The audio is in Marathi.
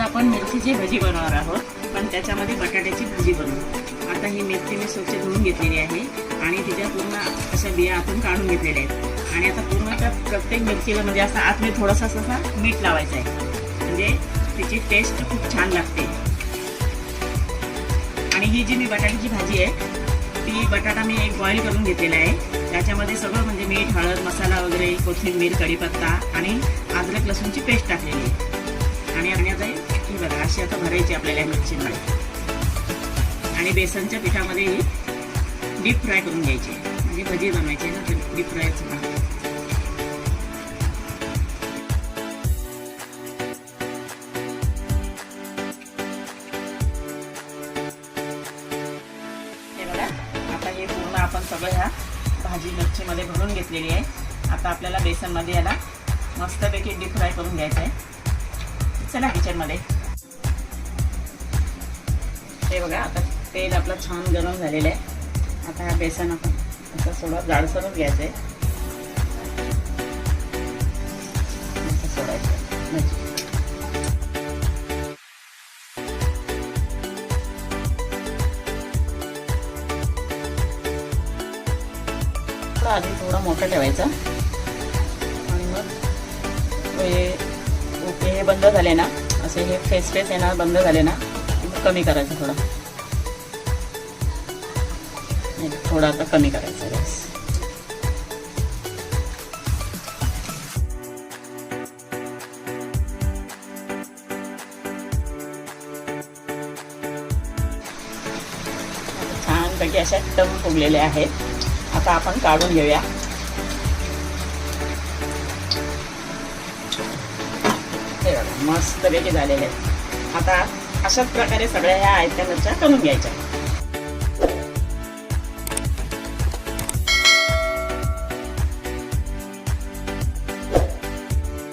आपण मिरचीची भजी बनवणार आहोत, पण त्याच्यामध्ये बटाट्याची भाजी बनवू। आता ही मिरची मी स्वच्छ धुवून घेतलेली आहे आणि तिच्या पूर्ण अशा बिया आपण काढून घेतलेल्या आहेत आणि आता पूर्ण त्या प्रत्येक मिरचीला म्हणजे असं आतमध्ये थोडासा असा मीठ लावायचं आहे, म्हणजे तिची टेस्ट खूप छान लागते। आणि ही जी मी बटाट्याची भाजी आहे ती बटाटा मी एक बॉईल करून घेतलेला आहे, त्याच्यामध्ये सगळं म्हणजे मीठ, हळद, मसाला वगैरे, कोथिंबीर, कढीपत्ता आणि अद्रक लसूणची पेस्ट टाकलेली आहे। आणि आता ही बघा अशी आता भरायची आपल्याला मिरचीमध्ये आणि बेसनच्या पिठामध्ये ही डीप फ्राय करून घ्यायची, म्हणजे भजी बनवायची ना, डीप फ्रायच बघा। आता हे पूर्ण आपण सगळं ह्या भाजी मिरचीमध्ये भरून घेतलेली आहे। आता आपल्याला बेसनमध्ये याला मस्तपैकी डीप फ्राय करून घ्यायचं आहे। चला किचनमध्ये। हे बघा आता तेल आपलं छान गरम झालेलं आहे। आता हा बेसन आपण असं थोडं जाडसरच घ्यायचं आहे, असं सोडायचं आधी थोडा मोठा ठेवायचा आणि मग हे बंद झाले ना, असे हे फेस येणार बंद झाले ना, कमी करायचं थोडं आता कमी करायचं गॅस। छानपैकी अशा टम फुगलेले आहेत, आता आपण काढून घेऊया। हे बघा मस्तपैकी झालेले आहेत। आता अशाच प्रकारे सगळ्या ह्या आयत्या मिरच्या करून घ्यायच्या।